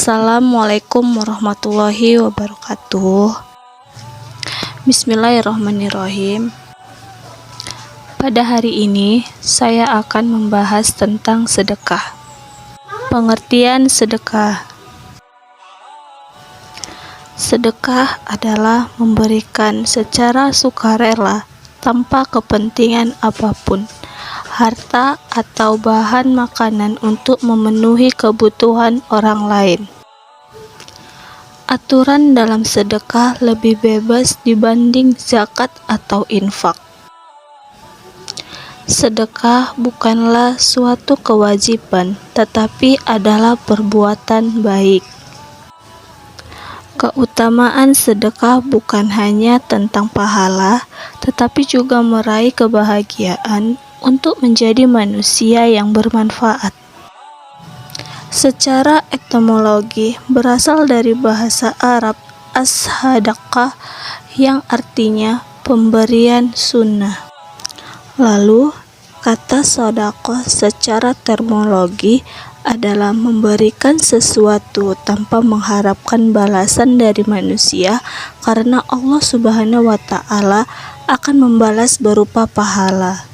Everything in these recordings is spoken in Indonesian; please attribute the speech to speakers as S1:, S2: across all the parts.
S1: Assalamualaikum warahmatullahi wabarakatuh. Bismillahirrahmanirrahim. Pada hari ini saya akan membahas tentang sedekah. Pengertian sedekah. Sedekah adalah memberikan secara sukarela tanpa kepentingan apapun harta atau bahan makanan untuk memenuhi kebutuhan orang lain. Aturan dalam sedekah lebih bebas dibanding zakat atau infak. Sedekah bukanlah suatu kewajiban, tetapi adalah perbuatan baik. Keutamaan sedekah bukan hanya tentang pahala, tetapi juga meraih kebahagiaan untuk menjadi manusia yang bermanfaat. Secara etimologi berasal dari bahasa Arab as-sadaqah yang artinya pemberian sunnah. Lalu, kata sedekah secara terminologi adalah memberikan sesuatu tanpa mengharapkan balasan dari manusia, karena Allah Subhanahu wa Ta'ala akan membalas berupa pahala.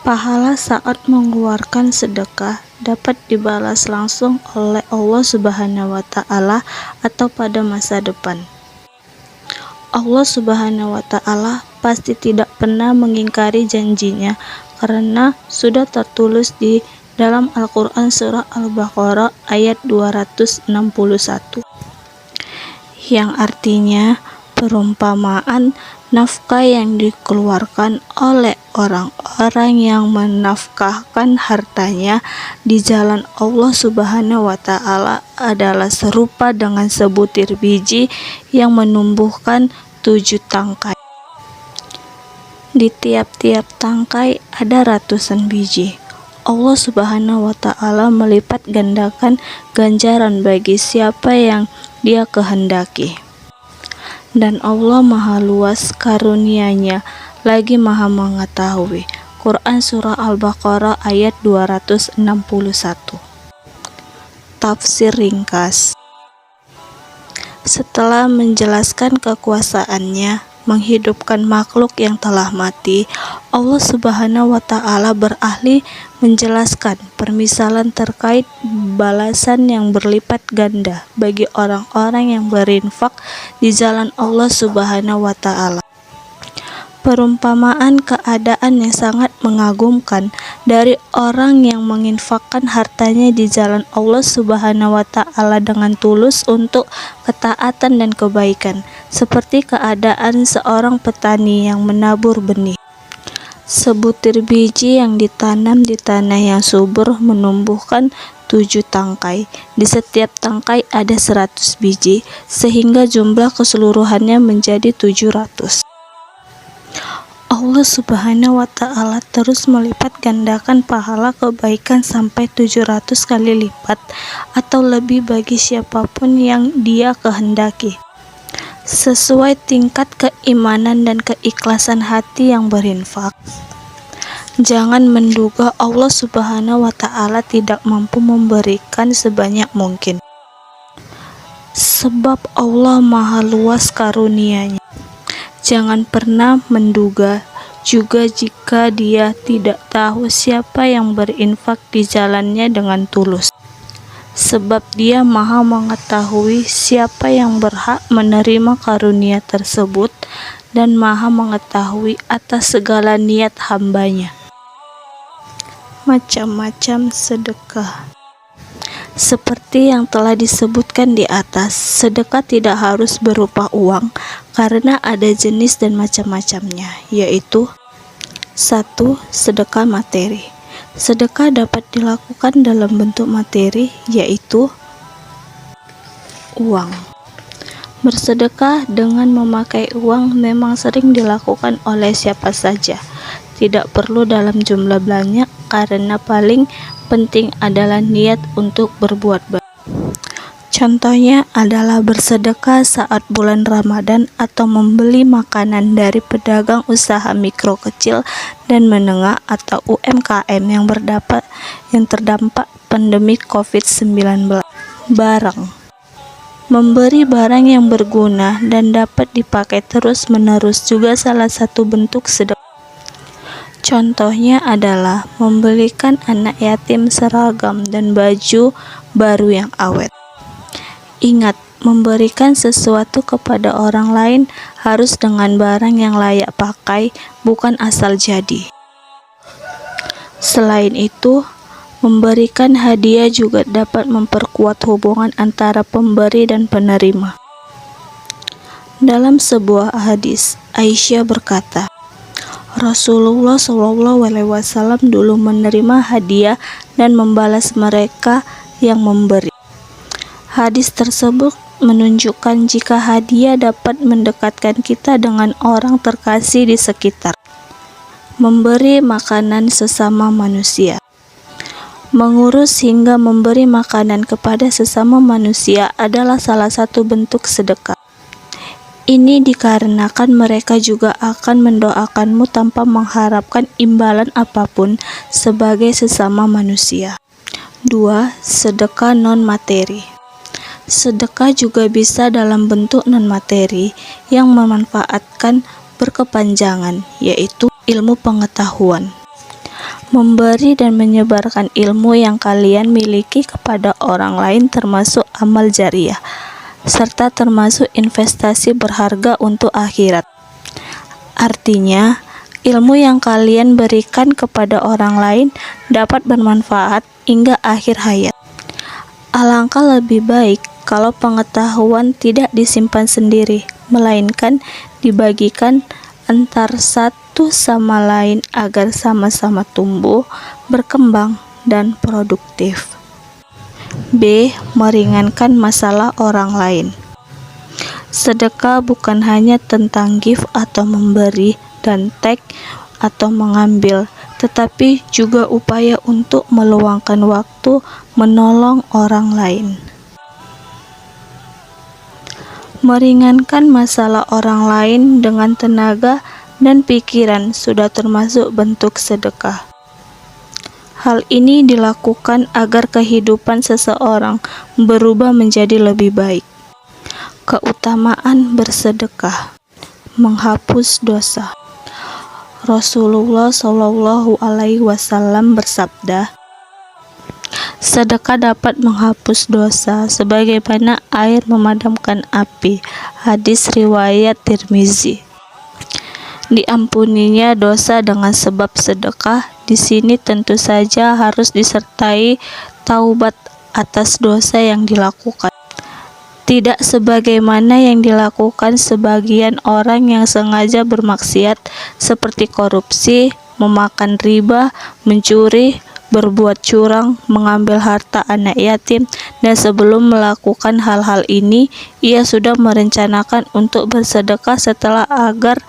S1: Pahala saat mengeluarkan sedekah dapat dibalas langsung oleh Allah Subhanahu wa Ta'ala atau pada masa depan. Allah Subhanahu wa Ta'ala pasti tidak pernah mengingkari janjinya, karena sudah tertulis di dalam Al-Quran surah Al-Baqarah ayat 261, yang artinya perumpamaan nafkah yang dikeluarkan oleh orang-orang yang menafkahkan hartanya di jalan Allah Subhanahu wa Ta'ala adalah serupa dengan sebutir biji yang menumbuhkan 7 tangkai. Di tiap-tiap tangkai ada ratusan biji. Allah Subhanahu wa Ta'ala melipat gandakan ganjaran bagi siapa yang Dia kehendaki. Dan Allah Maha Luas karunia-Nya, lagi Maha Mengetahui. Quran Surah Al-Baqarah ayat 261. Tafsir ringkas. Setelah menjelaskan kekuasaannya menghidupkan makhluk yang telah mati, Allah Subhanahu wa Ta'ala beralih menjelaskan permisalan terkait balasan yang berlipat ganda bagi orang-orang yang berinfak di jalan Allah Subhanahu wa Ta'ala. Perumpamaan keadaan yang sangat mengagumkan dari orang yang menginfakkan hartanya di jalan Allah Subhanahu wa Ta'ala dengan tulus untuk ketaatan dan kebaikan, seperti keadaan seorang petani yang menabur benih. Sebutir biji yang ditanam di tanah yang subur menumbuhkan 7 tangkai. Di setiap tangkai ada 100 biji, sehingga jumlah keseluruhannya menjadi 700. Allah Subhanahu wa Ta'ala terus melipat gandakan pahala kebaikan sampai 700 kali lipat atau lebih bagi siapapun yang Dia kehendaki, sesuai tingkat keimanan dan keikhlasan hati yang berinfak. Jangan menduga Allah Subhanahu wa Ta'ala tidak mampu memberikan sebanyak mungkin, sebab Allah Maha Luas karunia-Nya. Jangan pernah menduga juga jika Dia tidak tahu siapa yang berinfak di jalannya dengan tulus, sebab Dia Maha Mengetahui siapa yang berhak menerima karunia tersebut dan Maha Mengetahui atas segala niat hamba-Nya. Macam-macam sedekah. Seperti yang telah disebutkan di atas, sedekah tidak harus berupa uang, karena ada jenis dan macam-macamnya, yaitu 1. Sedekah materi. Sedekah dapat dilakukan dalam bentuk materi, yaitu uang. Bersedekah dengan memakai uang memang sering dilakukan oleh siapa saja, tidak perlu dalam jumlah banyak, karena paling penting adalah niat untuk berbuat baik. Contohnya adalah bersedekah saat bulan Ramadan atau membeli makanan dari pedagang usaha mikro kecil dan menengah atau UMKM yang terdampak pandemi COVID-19. barang. Memberi barang yang berguna dan dapat dipakai terus-menerus juga salah satu bentuk sedekah. Contohnya adalah membelikan anak yatim seragam dan baju baru yang awet. Ingat, memberikan sesuatu kepada orang lain harus dengan barang yang layak pakai, bukan asal jadi. Selain itu, memberikan hadiah juga dapat memperkuat hubungan antara pemberi dan penerima. Dalam sebuah hadis, Aisyah berkata, Rasulullah SAW dulu menerima hadiah dan membalas mereka yang memberi. Hadis tersebut menunjukkan jika hadiah dapat mendekatkan kita dengan orang terkasih di sekitar. Memberi makanan sesama manusia. Mengurus hingga memberi makanan kepada sesama manusia adalah salah satu bentuk sedekah. Ini dikarenakan mereka juga akan mendoakanmu tanpa mengharapkan imbalan apapun sebagai sesama manusia. 2. Sedekah non-materi. Sedekah juga bisa dalam bentuk non-materi yang memanfaatkan berkepanjangan, yaitu ilmu pengetahuan. Memberi dan menyebarkan ilmu yang kalian miliki kepada orang lain termasuk amal jariah, serta termasuk investasi berharga untuk akhirat. Artinya, ilmu yang kalian berikan kepada orang lain dapat bermanfaat hingga akhir hayat. Alangkah lebih baik kalau pengetahuan tidak disimpan sendiri, melainkan dibagikan antar satu sama lain agar sama-sama tumbuh, berkembang, dan produktif. B. Meringankan masalah orang lain. Sedekah bukan hanya tentang give atau memberi dan take atau mengambil, tetapi juga upaya untuk meluangkan waktu menolong orang lain. Meringankan masalah orang lain dengan tenaga dan pikiran sudah termasuk bentuk sedekah. Hal ini dilakukan agar kehidupan seseorang berubah menjadi lebih baik. Keutamaan bersedekah. Menghapus dosa. Rasulullah SAW bersabda, sedekah dapat menghapus dosa sebagaimana air memadamkan api. Hadis riwayat Tirmizi. Diampuninya dosa dengan sebab sedekah. Di sini tentu saja harus disertai taubat atas dosa yang dilakukan. Tidak sebagaimana yang dilakukan sebagian orang yang sengaja bermaksiat seperti korupsi, memakan riba, mencuri, berbuat curang, mengambil harta anak yatim, dan sebelum melakukan hal-hal ini, ia sudah merencanakan untuk bersedekah setelah agar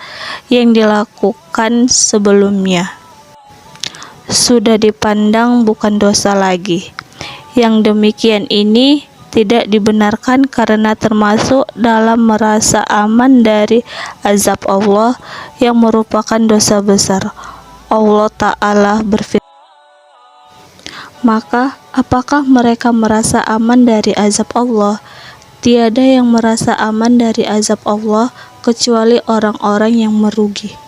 S1: yang dilakukan sebelumnya sudah dipandang bukan dosa lagi. Yang demikian ini tidak dibenarkan karena termasuk dalam merasa aman dari azab Allah yang merupakan dosa besar. Allah Ta'ala berfirman, maka apakah mereka merasa aman dari azab Allah? Tiada yang merasa aman dari azab Allah kecuali orang-orang yang merugi.